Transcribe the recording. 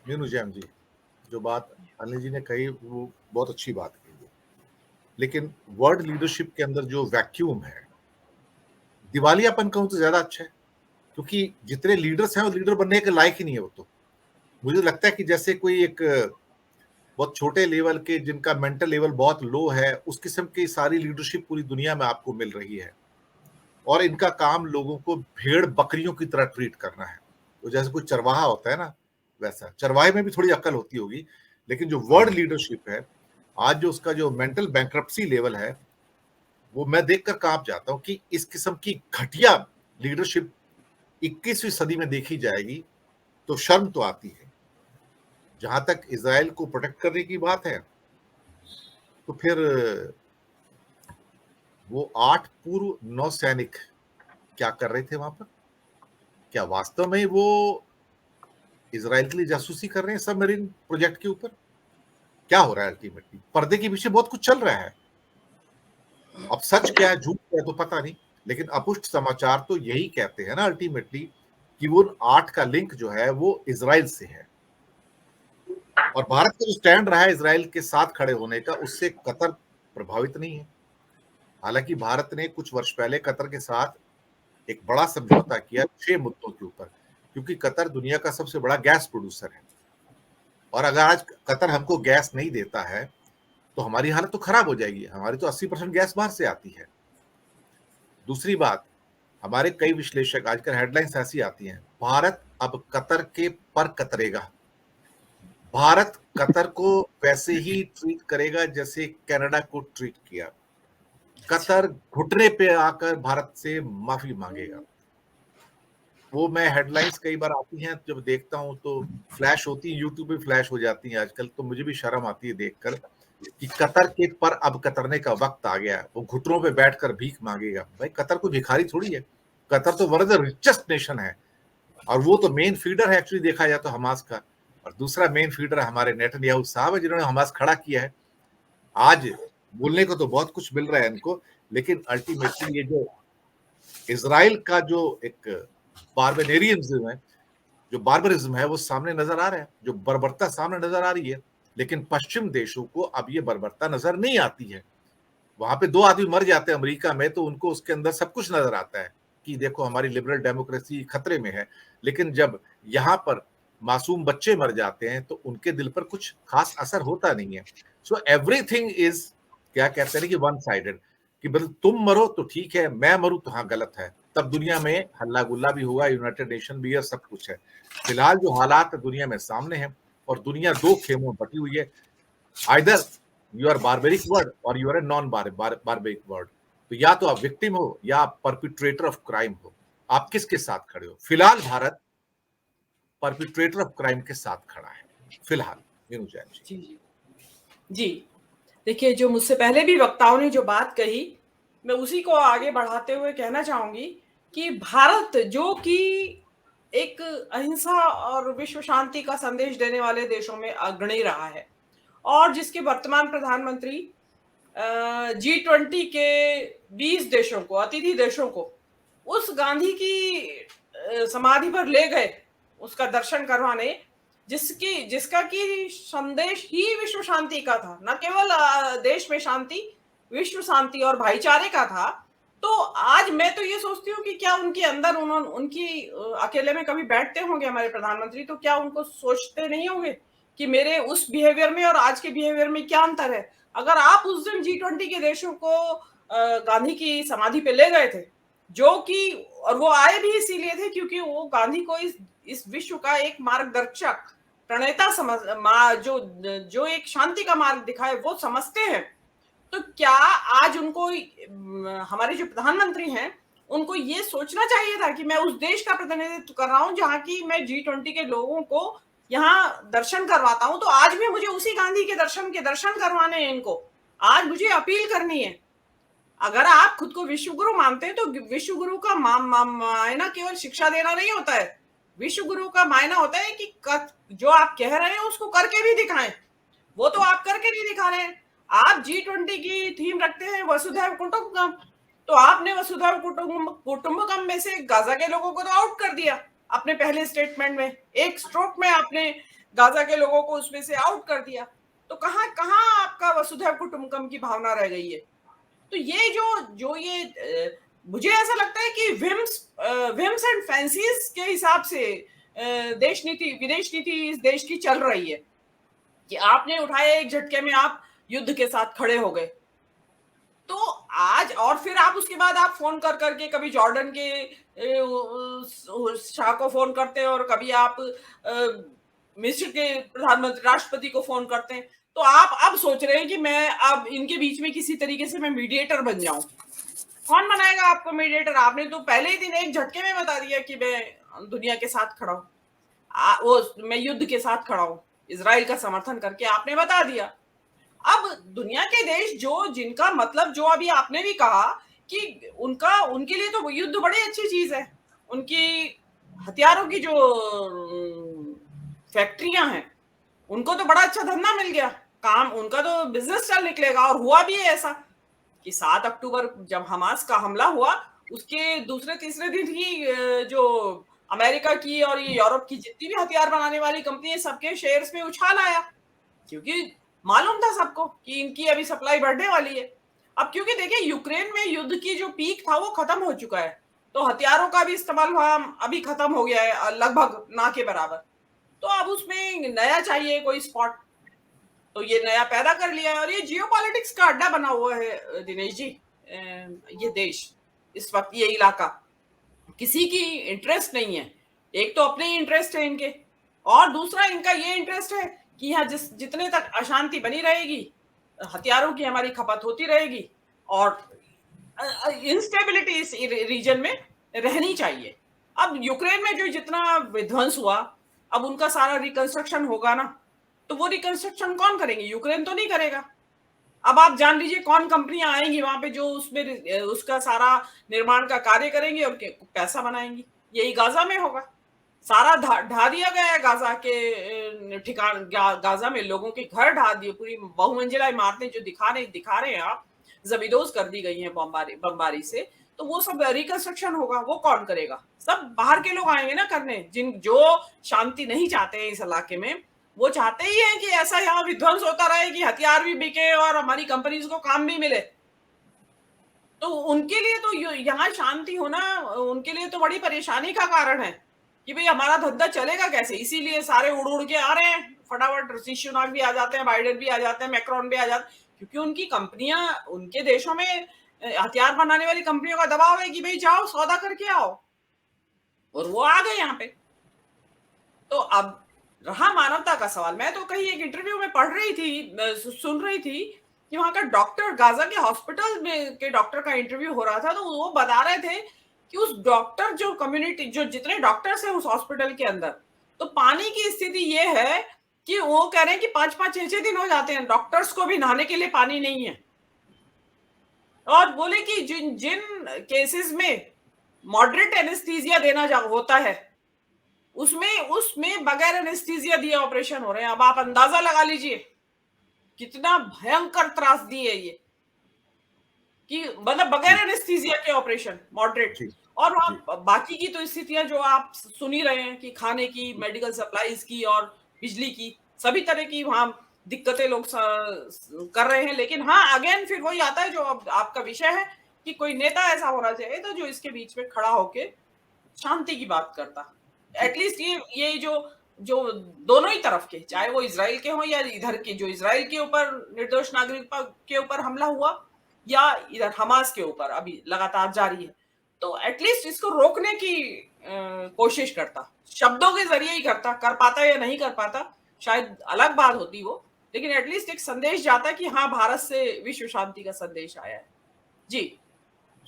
मीनू जैन जी, जो बात अनिल जी ने कही वो बहुत अच्छी बात कही है, लेकिन वर्ल्ड लीडरशिप के अंदर जो वैक्यूम है, दिवालियापन कहूं तो ज्यादा अच्छा है, क्योंकि जितने लीडर्स हैं वो लीडर बनने के लायक ही नहीं है। वो तो मुझे लगता है कि जैसे कोई एक बहुत छोटे लेवल के जिनका मेंटल लेवल बहुत लो है, उस किस्म की सारी लीडरशिप पूरी दुनिया में आपको मिल रही है, और इनका काम लोगों को भेड़ बकरियों की तरह ट्रीट करना है। तो जैसे कोई चरवाहा होता है ना, वैसा चरवाहे में भी थोड़ी अक्ल होती होगी, लेकिन जो वर्ल्ड लीडरशिप है आज, जो उसका जो मेंटल बैंक्रप्सी लेवल है, वो मैं देखकर कांप जाता हूं कि इस किस्म की घटिया लीडरशिप 21वीं सदी में देखी जाएगी तो शर्म तो आती है। जहां तक इजराइल को प्रोटेक्ट करने की बात है, तो फिर वो 8 पूर्व नौसैनिक क्या कर रहे थे वहां पर? क्या वास्तव में वो इजराइल के लिए जासूसी कर रहे हैं सबमरीन प्रोजेक्ट के ऊपर? क्या हो रहा है अल्टीमेटली? पर्दे के पीछे बहुत कुछ चल रहा है। अब सच क्या है झूठ क्या है तो पता नहीं, लेकिन अपुष्ट समाचार तो यही कहते हैं ना अल्टीमेटली, कि वो 8 का लिंक जो है वो इजराइल से है। और भारत का जो स्टैंड रहा है इजराइल के साथ खड़े होने का, उससे कतर प्रभावित नहीं है। हालांकि भारत ने कुछ वर्ष पहले कतर के साथ एक बड़ा समझौता किया 6 मुद्दों के ऊपर, क्योंकि कतर दुनिया का सबसे बड़ा गैस प्रोड्यूसर है, और अगर आज कतर हमको गैस नहीं देता है तो हमारी हालत तो खराब हो जाएगी। हमारी तो 80% गैस बाहर से आती है। दूसरी बात, हमारे कई विश्लेषक, आजकल हेडलाइंस ऐसी आती हैं, भारत अब कतर के पर कतरेगा। भारत कतर को वैसे ही ट्रीट करेगा जैसे कनाडा को ट्रीट किया। कतर घुटने पे आकर भारत से माफी मांगेगा। वो मैं हेडलाइंस कई बार आती हैं जब देखता हूं तो फ्लैश होती है, यूट्यूब पे फ्लैश हो जाती है आजकल, तो मुझे भी शर्म आती है देखकर कि कतर के पर अब कतरने का वक्त आ गया है। वो घुटनों पे बैठकर भीख मांगेगा। भाई कतर कोई भिखारी थोड़ी है। कतर तो one of the richest nation है, और वो तो मेन फीडर है एक्चुअली देखा जाए तो हमास का। और दूसरा मेन फीडर हमारे नेतन्याहू साहब है, जिन्होंने हमास खड़ा किया है। आज बोलने को तो बहुत कुछ मिल रहा है इनको, लेकिन अल्टीमेटली ये जो इजराइल का जो एक बार्बेरियनिज्म है, जो बार्बरिज्म है, वो सामने नजर आ रहा है, जो बर्बरता सामने नजर आ रही है। लेकिन पश्चिम देशों को अब ये बर्बरता नजर नहीं आती है। वहां पे 2 आदमी मर जाते हैं अमेरिका में तो उनको उसके अंदर सब कुछ नजर आता है कि देखो हमारी लिबरल डेमोक्रेसी खतरे में है। लेकिन जब यहाँ पर मासूम बच्चे मर जाते हैं तो उनके दिल पर कुछ खास असर होता नहीं है। सो एवरीथिंग इज, क्या कहते हैं कि वन साइडेड, कि बस तुम मरो तो ठीक है, मैं मरूं तो हाँ गलत है। तब दुनिया में हल्ला गुल्ला भी होगा, यूनाइटेड नेशन भी है, सब कुछ है। फिलहाल जो हालात दुनिया में सामने हैं, और दुनिया 2 खेमों में बटी हुई है। Either you are barbaric word और you are a non barbaric word. तो या तो आप विक्टिम हो या आप परपिट्रेटर ऑफ क्राइम हो। आप किसके साथ खड़े हो? फिलहाल भारत परपिट्रेटर ऑफ क्राइम के साथ खड़ा है फिलहाल। मीनू जैन जी। जी जी जी। देखिए, जो मुझसे पहले भी वक्ताओं ने जो बात कही, मैं उसी को आगे बढ़ाते हुए कहना चाहूंगी कि भारत, जो कि एक अहिंसा और विश्व शांति का संदेश देने वाले देशों में अग्रणी रहा है, और जिसके वर्तमान प्रधानमंत्री G20 के 20 देशों को, अतिथि देशों को, उस गांधी की समाधि पर ले गए उसका दर्शन करवाने, जिसका की संदेश ही विश्व शांति का था, न केवल देश में शांति, विश्व शांति और भाईचारे का था। तो आज मैं तो ये सोचती हूँ कि क्या उनके अंदर उनकी अकेले में कभी बैठते होंगे हमारे प्रधानमंत्री, तो क्या उनको सोचते नहीं होंगे कि मेरे उस बिहेवियर में और आज के बिहेवियर में क्या अंतर है? अगर आप उस दिन G20 के देशों को गांधी की समाधि पे ले गए थे, जो कि, और वो आए भी इसीलिए थे क्योंकि वो गांधी को इस विश्व का एक मार्गदर्शक, प्रणेता समझ, जो जो एक शांति का मार्ग दिखाए वो समझते हैं। तो क्या आज उनको, हमारे जो प्रधानमंत्री हैं, उनको ये सोचना चाहिए था कि मैं उस देश का प्रतिनिधित्व कर रहा हूं जहां की मैं G20 के लोगों को यहाँ दर्शन करवाता हूं, तो आज भी मुझे उसी गांधी के दर्शन करवाने हैं इनको। आज मुझे अपील करनी है। अगर आप खुद को विश्व गुरु मानते हैं तो विश्व गुरु का मायना केवल शिक्षा देना नहीं होता है। विश्व गुरु का मायना होता है कि जो आप कह रहे हैं उसको करके भी दिखाएं। वो तो आप करके नहीं दिखा रहे हैं। आप G20 की थीम रखते हैं वसुधैव कुटुंबकम, तो आपने वसुधैव कुटुंबकम में से गाजा के लोगों को तो आउट कर दिया अपने पहले स्टेटमेंट में, एक स्ट्रोक में आपने गाजा के लोगों को उसमें से आउट कर दिया। तो कहाँ कहाँ आपका वसुधैव कुटुंबकम की भावना रह गई है? तो ये जो ये मुझे ऐसा लगता है कि विम्स एंड फैंसीज के हिसाब से देश नीति विदेश नीति इस देश की चल रही है कि आपने उठाया एक झटके में आप युद्ध के साथ खड़े हो गए। तो आज और फिर आप उसके बाद आप फोन कर करके कभी जॉर्डन के शाह को फोन करते हैं और कभी आप मिस्र के प्रधानमंत्री राष्ट्रपति को फोन करते हैं। तो आप अब सोच रहे हैं कि मैं अब इनके बीच में किसी तरीके से मैं मीडिएटर बन जाऊं। कौन बनाएगा आपको मीडिएटर? आपने तो पहले ही दिन एक झटके में बता दिया कि मैं दुनिया के साथ खड़ा हूं, वो मैं युद्ध के साथ खड़ा हूं, इजराइल का समर्थन करके आपने बता दिया। अब दुनिया के देश जो जिनका मतलब जो अभी आपने भी कहा कि उनके लिए तो युद्ध बड़ी अच्छी चीज है, उनकी हथियारों की जो फैक्ट्रियां हैं उनको तो बड़ा अच्छा धंधा मिल गया, काम उनका तो बिजनेस चल निकलेगा। और हुआ भी है ऐसा कि 7 अक्टूबर जब हमास का हमला हुआ उसके दूसरे तीसरे दिन ही जो अमेरिका की और ये यूरोप की जितनी भी हथियार बनाने वाली कंपनी है सबके शेयर्स में उछाल आया, क्योंकि मालूम था सबको कि इनकी अभी सप्लाई बढ़ने वाली है। अब क्योंकि देखिए यूक्रेन में युद्ध की जो पीक था वो खत्म हो चुका है, तो हथियारों का भी इस्तेमाल अभी खत्म हो गया है लगभग ना के बराबर। तो अब उसमें नया चाहिए कोई स्पॉट, तो ये नया पैदा कर लिया है और ये जियोपॉलिटिक्स का अड्डा बना हुआ है दिनेश जी। ये देश इस वक्त ये इलाका किसी की इंटरेस्ट नहीं है, एक तो अपने ही इंटरेस्ट है इनके और दूसरा इनका ये इंटरेस्ट है कि यहाँ जितने तक अशांति बनी रहेगी हथियारों की हमारी खपत होती रहेगी और इंस्टेबिलिटी इस रीजन में रहनी चाहिए। अब यूक्रेन में जो जितना विध्वंस हुआ अब उनका सारा रिकंस्ट्रक्शन होगा ना, तो वो रिकंस्ट्रक्शन कौन करेंगे? यूक्रेन तो नहीं करेगा। अब आप जान लीजिए कौन कंपनियां आएंगी वहां पे जो उसमें उसका सारा निर्माण का कार्य करेंगे और पैसा बनाएंगी। यही गाजा में होगा, सारा ढा दिया गया है गाजा के ठिकान। गाजा में लोगों के घर ढा दिए, पूरी बहुमंजिला इमारतें जो दिखा रहे हैं आप, जमींदोज कर दी गई हैं बमबारी से। तो वो सब रिकंस्ट्रक्शन होगा, वो कौन करेगा? सब बाहर के लोग आएंगे ना करने, जो शांति नहीं चाहते हैं इस इलाके में। वो चाहते ही हैं कि ऐसा यहाँ विध्वंस होता रहे कि हथियार भी बिके और हमारी कंपनीज को काम भी मिले। तो उनके लिए तो यहाँ शांति होना उनके लिए तो बड़ी परेशानी का कारण है कि भाई हमारा धंधा चलेगा कैसे। इसीलिए सारे उड़ उड़ के आ रहे हैं, फटाफट ऋषि सुनाक भी आ जाते हैं, बाइडेन भी आ जाते हैं, मैक्रोन भी आ जाते हैं, क्योंकि उनकी कंपनियां उनके देशों में हथियार बनाने वाली कंपनियों का दबाव है कि भाई जाओ सौदा करके आओ, और वो आ गए यहाँ पे। तो अब रहा मानवता का सवाल, मैं तो कहीं एक इंटरव्यू में पढ़ रही थी, सुन रही थी कि वहां का डॉक्टर, गाजा के हॉस्पिटल में के डॉक्टर का इंटरव्यू हो रहा था, तो वो बता रहे थे कि उस डॉक्टर जो कम्युनिटी जो जितने डॉक्टर्स हैं उस हॉस्पिटल के अंदर, तो पानी की स्थिति ये है कि वो कह रहे हैं कि 5-5 6-6 दिन हो जाते हैं डॉक्टर्स को भी नहाने के लिए पानी नहीं है। और बोले कि जिन केसेस में मॉडरेट एनेस्थीसिया देना होता है उसमें बगैर एनेस्थीसिया दिए ऑपरेशन हो रहे हैं। अब आप अंदाजा लगा लीजिए कितना भयंकर त्रासदी है ये, कि मतलब बगैर एनेस्थीसिया के ऑपरेशन मॉडरेट। और वहां बाकी की तो स्थितियां जो आप सुन ही रहे हैं कि खाने की, मेडिकल सप्लाईज की और बिजली की, सभी तरह की वहां दिक्कतें लोग कर रहे हैं। लेकिन हाँ, अगेन फिर वही आता है जो अब आपका विषय है कि कोई नेता ऐसा होना चाहिए तो जो इसके बीच में खड़ा होके शांति की बात करता। एटलीस्ट ये जो दोनों ही तरफ के, चाहे वो इजराइल के हों या इधर के, जो इजराइल के ऊपर निर्दोष नागरिक के ऊपर हमला हुआ या इधर हमास के ऊपर अभी लगातार जारी है, तो एटलीस्ट इसको रोकने की कोशिश करता, शब्दों के जरिए ही करता। कर पाता या नहीं कर पाता शायद अलग बात होती वो, लेकिन एटलीस्ट एक संदेश जाता कि हाँ, भारत से विश्व शांति का संदेश आया है। जी।